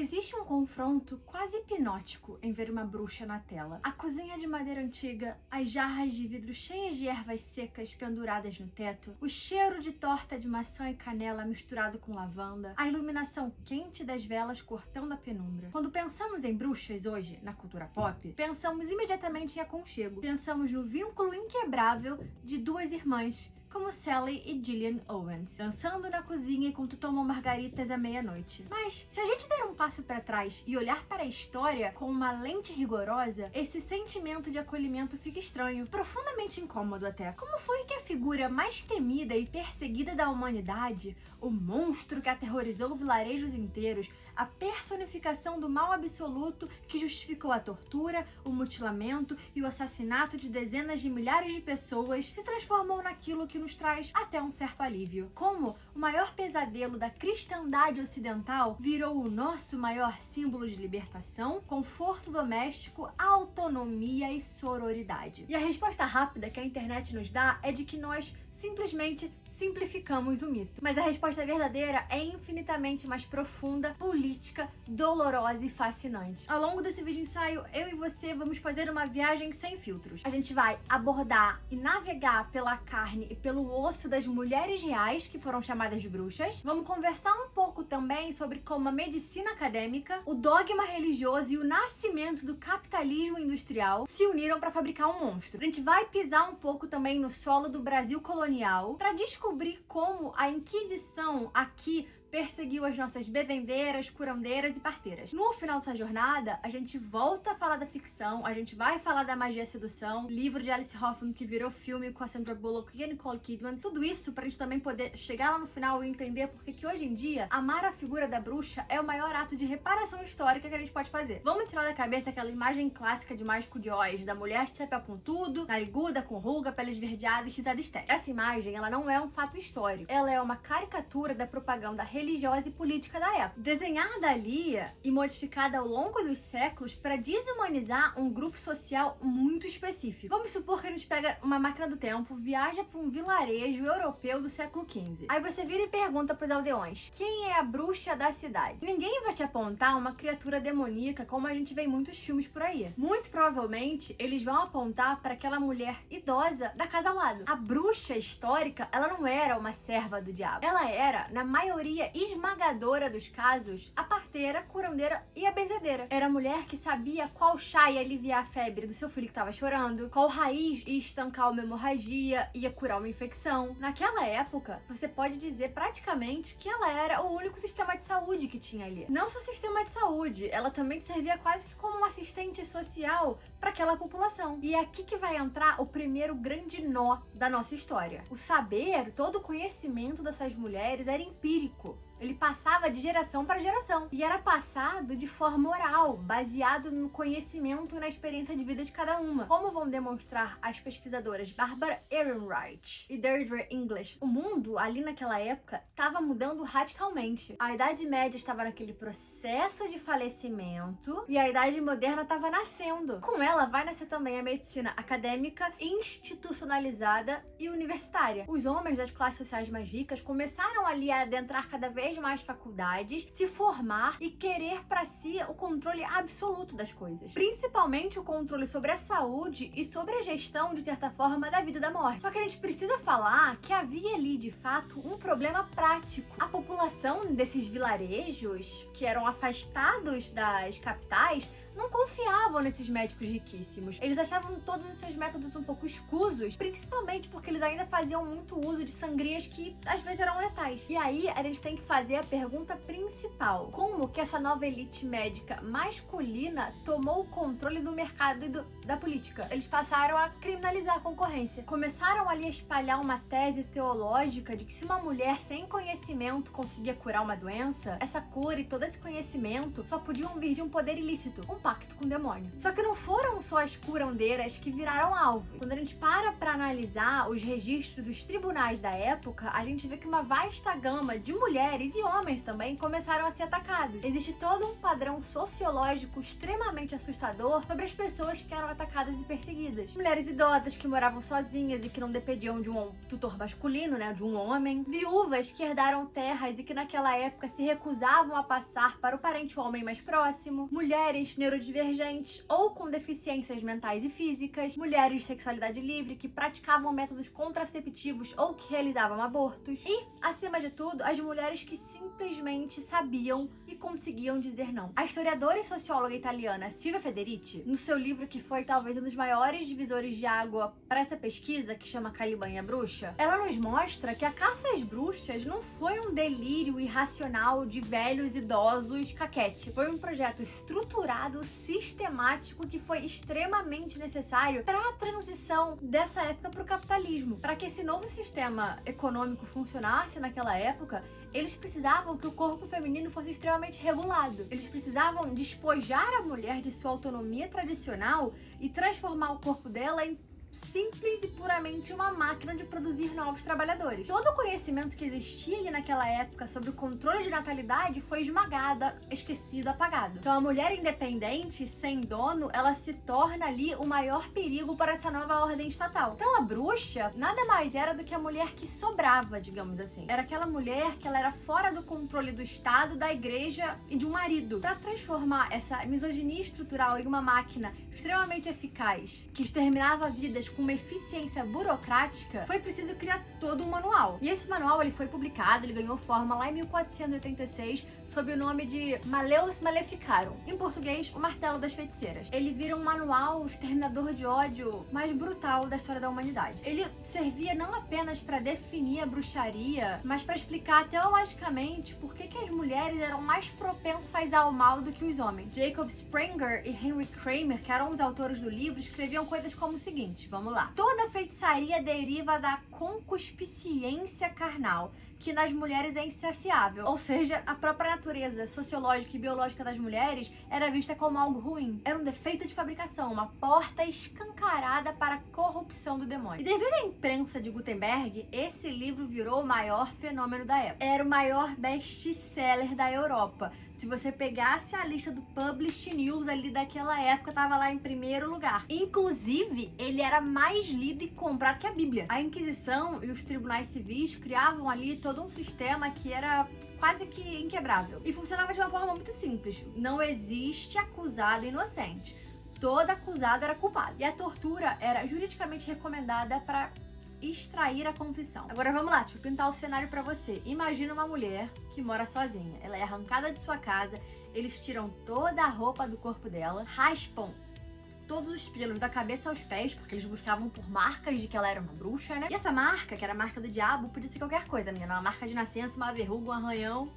Existe um confronto quase hipnótico em ver uma bruxa na tela. A cozinha de madeira antiga, as jarras de vidro cheias de ervas secas penduradas no teto, o cheiro de torta de maçã e canela misturado com lavanda, a iluminação quente das velas cortando a penumbra. Quando pensamos em bruxas hoje, na cultura pop, pensamos imediatamente em aconchego. Pensamos no vínculo inquebrável de duas irmãs, como Sally e Gillian Owens, dançando na cozinha enquanto tomam margaritas à meia-noite. Mas, se a gente der um passo para trás e olhar para a história com uma lente rigorosa, esse sentimento de acolhimento fica estranho, profundamente incômodo até. Como foi que a figura mais temida e perseguida da humanidade, o monstro que aterrorizou vilarejos inteiros, a personificação do mal absoluto que justificou a tortura, o mutilamento e o assassinato de dezenas de milhares de pessoas, se transformou naquilo que nos traz até um certo alívio? Como o maior pesadelo da cristandade ocidental virou o nosso maior símbolo de libertação, conforto doméstico, autonomia e sororidade. E a resposta rápida que a internet nos dá é de que nós simplesmente simplificamos o mito. Mas a resposta verdadeira é infinitamente mais profunda, política, dolorosa e fascinante. Ao longo desse vídeo ensaio, eu e você vamos fazer uma viagem sem filtros. A gente vai abordar e navegar pela carne e pelo osso das mulheres reais que foram chamadas de bruxas. Vamos conversar um pouco também sobre como a medicina acadêmica, o dogma religioso e o nascimento do capitalismo industrial se uniram para fabricar um monstro. A gente vai pisar um pouco também no solo do Brasil colonial para descobrir como a Inquisição aqui perseguiu as nossas bebendeiras, curandeiras e parteiras. No final dessa jornada, a gente volta a falar da ficção, a gente vai falar da magia e sedução, livro de Alice Hoffman que virou filme com a Sandra Bullock e a Nicole Kidman, tudo isso pra gente também poder chegar lá no final e entender porque que hoje em dia, amar a figura da bruxa é o maior ato de reparação histórica que a gente pode fazer. Vamos tirar da cabeça aquela imagem clássica de Mágico de Oz, da mulher de chapéu pontudo, nariguda, com ruga, pele esverdeada e risada histérica. Essa imagem, ela não é um fato histórico, ela é uma caricatura da propaganda religiosa e política da época, desenhada ali e modificada ao longo dos séculos para desumanizar um grupo social muito específico. Vamos supor que a gente pega uma máquina do tempo, viaja para um vilarejo europeu do século XV. Aí você vira e pergunta para os aldeões: quem é a bruxa da cidade? Ninguém vai te apontar uma criatura demoníaca como a gente vê em muitos filmes por aí. Muito provavelmente eles vão apontar para aquela mulher idosa da casa ao lado. A bruxa histórica, ela não era uma serva do diabo. Ela era, na maioria esmagadora dos casos, a parteira, curandeira e a benzedeira. Era a mulher que sabia qual chá ia aliviar a febre do seu filho que estava chorando, qual raiz ia estancar uma hemorragia, ia curar uma infecção. Naquela época, você pode dizer praticamente que ela era o único sistema de saúde que tinha ali. Não só sistema de saúde, ela também servia quase que como um assistente social para aquela população. E é aqui que vai entrar o primeiro grande nó da nossa história. O saber, todo o conhecimento dessas mulheres era empírico. Ele passava de geração para geração e era passado de forma oral, baseado no conhecimento e na experiência de vida de cada uma. Como vão demonstrar as pesquisadoras Barbara Ehrenreich e Deirdre English, o mundo ali naquela época estava mudando radicalmente. A Idade Média estava naquele processo de falecimento e a Idade Moderna estava nascendo. Com ela vai nascer também a medicina acadêmica, institucionalizada e universitária. Os homens das classes sociais mais ricas começaram ali a adentrar cada vez mais faculdades, se formar e querer para si o controle absoluto das coisas. Principalmente o controle sobre a saúde e sobre a gestão, de certa forma, da vida e da morte. Só que a gente precisa falar que havia ali, de fato, um problema prático. A população desses vilarejos, que eram afastados das capitais, não confiavam nesses médicos riquíssimos. Eles achavam todos os seus métodos um pouco escusos, principalmente porque eles ainda faziam muito uso de sangrias que às vezes eram letais. E aí a gente tem que fazer a pergunta principal: como que essa nova elite médica masculina tomou o controle do mercado e da política? Eles passaram a criminalizar a concorrência. Começaram ali a espalhar uma tese teológica de que se uma mulher sem conhecimento conseguia curar uma doença, essa cura e todo esse conhecimento só podiam vir de um poder ilícito, um pacto com o demônio. Só que não foram só as curandeiras que viraram alvo. Quando a gente para analisar os registros dos tribunais da época, a gente vê que uma vasta gama de mulheres e homens também começaram a ser atacados. Existe todo um padrão sociológico extremamente assustador sobre as pessoas que eram atacadas e perseguidas. Mulheres idosas que moravam sozinhas e que não dependiam de um tutor masculino, né, de um homem. Viúvas que herdaram terras e que naquela época se recusavam a passar para o parente homem mais próximo. Mulheres neurodivergentes ou com deficiências mentais e físicas. Mulheres de sexualidade livre que praticavam métodos contraceptivos ou que realizavam abortos. E, acima de tudo, as mulheres que simplesmente sabiam e conseguiam dizer não. A historiadora e socióloga italiana Silvia Federici, no seu livro que foi talvez um dos maiores divisores de água para essa pesquisa, que chama Caliban e a Bruxa, ela nos mostra que a caça às bruxas não foi um delírio irracional de velhos idosos caquete. Foi um projeto estruturado, sistemático, que foi extremamente necessário para a transição dessa época para o capitalismo. Para que esse novo sistema econômico funcionasse naquela época, eles precisavam que o corpo feminino fosse extremamente regulado. Eles precisavam despojar a mulher de sua autonomia tradicional e transformar o corpo dela em simples e puramente uma máquina de produzir novos trabalhadores. Todo o conhecimento que existia ali naquela época sobre o controle de natalidade foi esmagado, esquecido, apagado. Então a mulher independente, sem dono, ela se torna ali o maior perigo para essa nova ordem estatal. Então a bruxa nada mais era do que a mulher que sobrava, digamos assim. Era aquela mulher que ela era fora do controle do Estado, da igreja e de um marido. Para transformar essa misoginia estrutural em uma máquina extremamente eficaz, que exterminava vidas com uma eficiência burocrática, foi preciso criar todo um manual. E esse manual ele foi publicado, ele ganhou forma lá em 1486 sob o nome de Maleus Maleficarum, em português, o Martelo das Feiticeiras. Ele vira um manual exterminador de ódio mais brutal da história da humanidade. Ele servia não apenas para definir a bruxaria, mas para explicar teologicamente por que as mulheres eram mais propensas ao mal do que os homens. Jacob Sprenger e Henry Kramer, que eram os autores do livro, escreviam coisas como o seguinte, vamos lá. Toda feitiçaria deriva da concupiscência carnal, que nas mulheres é insaciável, ou seja, a própria natureza sociológica e biológica das mulheres era vista como algo ruim. Era um defeito de fabricação, uma porta escancarada para a corrupção do demônio. E devido à imprensa de Gutenberg, esse livro virou o maior fenômeno da época. Era o maior best-seller da Europa. Se você pegasse a lista do Published News ali daquela época, tava lá em primeiro lugar. Inclusive, ele era mais lido e comprado que a Bíblia. A Inquisição e os tribunais civis criavam ali todo um sistema que era quase que inquebrável. E funcionava de uma forma muito simples. Não existe acusado inocente. Todo acusado era culpado. E a tortura era juridicamente recomendada para extrair a confissão. Agora vamos lá, deixa eu pintar o cenário pra você. Imagina uma mulher que mora sozinha. Ela é arrancada de sua casa, eles tiram toda a roupa do corpo dela, raspam todos os pelos da cabeça aos pés, porque eles buscavam por marcas de que ela era uma bruxa, né? E essa marca, que era a marca do diabo, podia ser qualquer coisa, menina. Uma marca de nascença, uma verruga, um arranhão.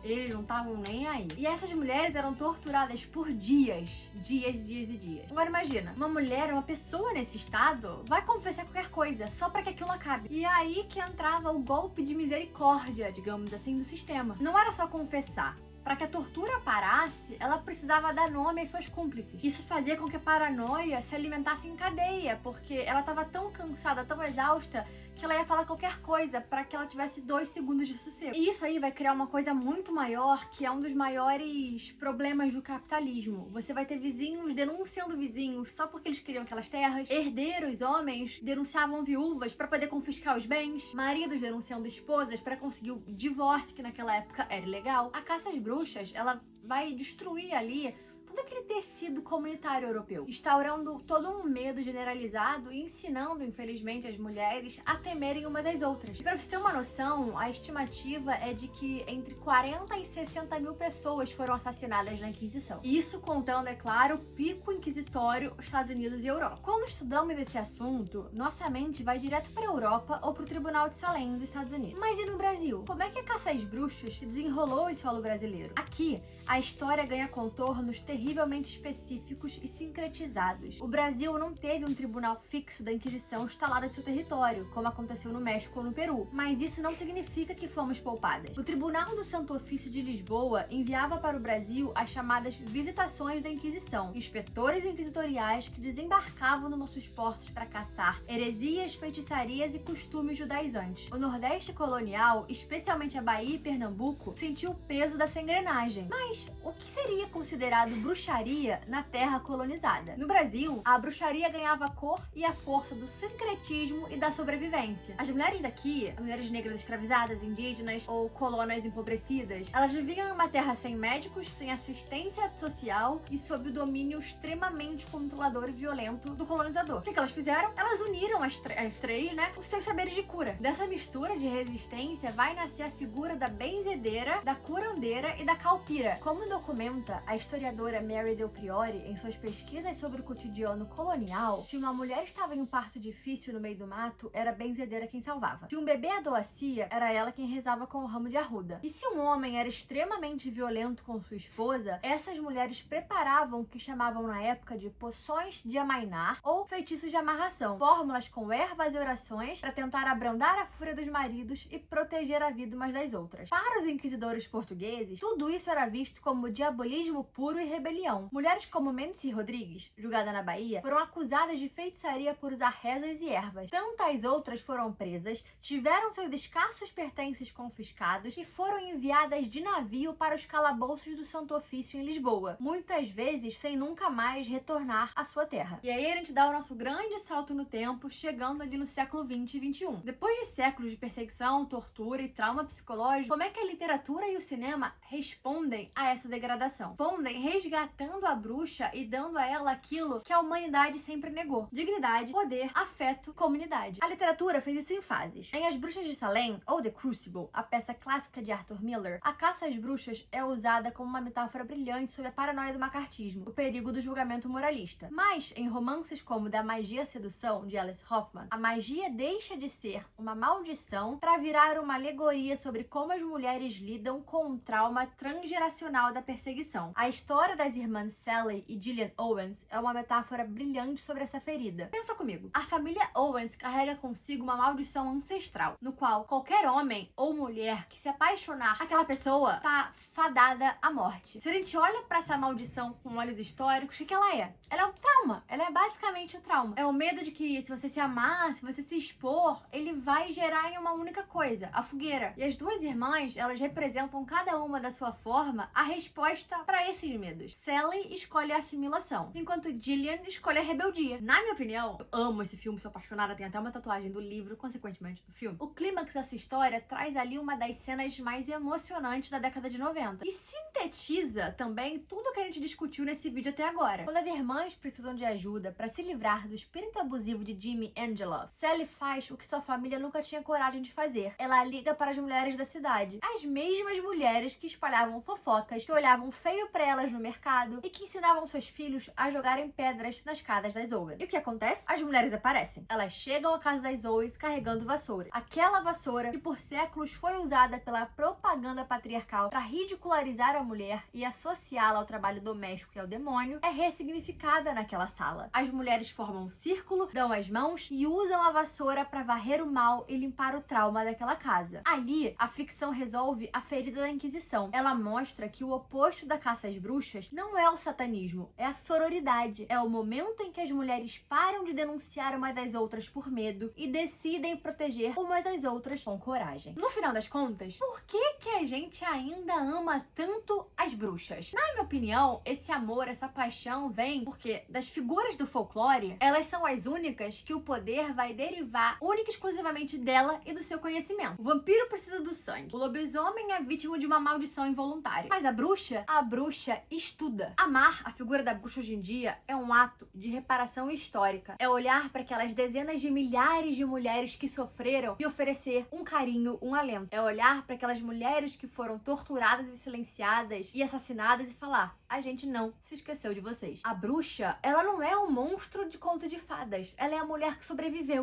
Eles não estavam nem aí. E essas mulheres eram torturadas por dias. Dias e dias. Agora imagina, uma mulher, uma pessoa nesse estado, vai confessar qualquer coisa, só pra que aquilo acabe. E aí que entrava o golpe de misericórdia, digamos assim, do sistema. Não era só confessar. Para que a tortura parasse, ela precisava dar nome às suas cúmplices. Isso fazia com que a paranoia se alimentasse em cadeia, porque ela estava tão cansada, tão exausta, que ela ia falar qualquer coisa para que ela tivesse 2 segundos de sossego. E isso aí vai criar uma coisa muito maior, que é um dos maiores problemas do capitalismo. Você vai ter vizinhos denunciando vizinhos só porque eles queriam aquelas terras. Herdeiros, homens, denunciavam viúvas para poder confiscar os bens. Maridos denunciando esposas para conseguir o divórcio, que naquela época era ilegal. A caça às bruxas, ela vai destruir ali todo aquele tecido comunitário europeu, instaurando todo um medo generalizado e ensinando, infelizmente, as mulheres a temerem umas das outras. E para você ter uma noção, a estimativa é de que entre 40 e 60 mil pessoas foram assassinadas na Inquisição. Isso contando, é claro, o pico inquisitório Estados Unidos e Europa. Quando estudamos esse assunto, nossa mente vai direto para a Europa ou para o Tribunal de Salem dos Estados Unidos. Mas e no Brasil? Como é que a caça às bruxas se desenrolou em solo brasileiro? Aqui, a história ganha contornos terrivelmente específicos e sincretizados. O Brasil não teve um tribunal fixo da Inquisição instalado em seu território, como aconteceu no México ou no Peru. Mas isso não significa que fomos poupadas. O Tribunal do Santo Ofício de Lisboa enviava para o Brasil as chamadas visitações da Inquisição, inspetores inquisitoriais que desembarcavam nos nossos portos para caçar heresias, feitiçarias e costumes judaizantes. O Nordeste colonial, especialmente a Bahia e Pernambuco, sentiu o peso dessa engrenagem. Mas o que seria considerado considerado bruxaria na terra colonizada. No Brasil, a bruxaria ganhava cor e a força do sincretismo e da sobrevivência. As mulheres daqui, as mulheres negras escravizadas, indígenas ou colonas empobrecidas, elas viviam em uma terra sem médicos, sem assistência social e sob o domínio extremamente controlador e violento do colonizador. O que elas fizeram? Elas uniram as três, né, os seus saberes de cura. Dessa mistura de resistência vai nascer a figura da benzedeira, da curandeira e da caupira. Como documenta a historiadora Mary Del Priore em suas pesquisas sobre o cotidiano colonial, se uma mulher estava em um parto difícil no meio do mato, era a benzedeira quem salvava. Se um bebê adoecia, era ela quem rezava com o ramo de arruda. E se um homem era extremamente violento com sua esposa, essas mulheres preparavam o que chamavam na época de poções de amainar ou feitiços de amarração, fórmulas com ervas e orações para tentar abrandar a fúria dos maridos e proteger a vida umas das outras. Para os inquisidores portugueses, tudo isso era visto como diabolismo puro e rebelião. Mulheres como Mency Rodrigues, julgada na Bahia, foram acusadas de feitiçaria por usar rezas e ervas. Tantas outras foram presas, tiveram seus escassos pertences confiscados e foram enviadas de navio para os calabouços do Santo Ofício em Lisboa, muitas vezes sem nunca mais retornar à sua terra. E aí a gente dá o nosso grande salto no tempo, chegando ali no século 20 e 21. Depois de séculos de perseguição, tortura e trauma psicológico, como é que a literatura e o cinema respondem a essa degradação? Respondem resgatando a bruxa e dando a ela aquilo que a humanidade sempre negou: dignidade, poder, afeto, comunidade. A literatura fez isso em fases. Em As Bruxas de Salem, ou The Crucible, a peça clássica de Arthur Miller, a caça às bruxas é usada como uma metáfora brilhante sobre a paranoia do macartismo, o perigo do julgamento moralista. Mas, em romances como Da Magia à Sedução, de Alice Hoffman, a magia deixa de ser uma maldição para virar uma alegoria sobre como as mulheres lidam com o trauma transgeracional da perseguição. A história das irmãs Sally e Gillian Owens é uma metáfora brilhante sobre essa ferida. Pensa comigo, a família Owens carrega consigo uma maldição ancestral, no qual qualquer homem ou mulher que se apaixonar, aquela pessoa tá fadada à morte. Se a gente olha para essa maldição com olhos históricos, o que ela é? Ela é um trauma. Ela é basicamente o trauma. É o medo de que se você se amar, se você se expor, ele vai gerar em uma única coisa, a fogueira. E as duas irmãs, elas representam cada uma da sua forma a resposta para esses medos. Sally escolhe a assimilação, enquanto Gillian escolhe a rebeldia. Na minha opinião, eu amo esse filme, sou apaixonada, tenho até uma tatuagem do livro, consequentemente do filme. O clímax dessa história traz ali uma das cenas mais emocionantes da década de 90 e sintetiza também tudo que a gente discutiu nesse vídeo até agora. Quando as irmãs precisam de ajuda para se livrar do espírito abusivo de Jimmy Angela, Sally faz o que sua família nunca tinha coragem de fazer. Ela liga para as mulheres da cidade, as mesmas mulheres que espalhavam fofocas, que olhavam feio para elas no mercado e que ensinavam seus filhos a jogarem pedras nas casas das Owens. E o que acontece? As mulheres aparecem. Elas chegam à casa das Owens carregando vassoura. Aquela vassoura que por séculos foi usada pela propaganda patriarcal para ridicularizar a mulher e associá-la ao trabalho doméstico e ao demônio, é ressignificada naquela sala. As mulheres formam um círculo, dão as mãos e usam a vassoura para varrer o mal e limpar o trauma daquela casa. Ali, a ficção resolve a ferida da Inquisição. Ela mostra que o oposto da caça às bruxas não é o satanismo, é a sororidade. É o momento em que as mulheres param de denunciar umas das outras por medo e decidem proteger umas das outras com coragem. No final das contas, por que a gente ainda ama tanto as bruxas? Na minha opinião, esse amor, essa paixão vem porque das figuras do folclore, elas são as únicas que o poder vai derivar única e exclusivamente dela e do seu conhecimento. O vampiro precisa do sangue. O lobisomem é vítima de uma maldição involuntária. Mas a bruxa estuda. Amar a figura da bruxa hoje em dia é um ato de reparação histórica. É olhar para aquelas dezenas de milhares de mulheres que sofreram e oferecer um carinho, um alento. É olhar para aquelas mulheres que foram torturadas e silenciadas e assassinadas e falar: a gente não se esqueceu de vocês. A bruxa, ela não é um monstro de conto de fadas. Ela é a mulher que sobreviveu.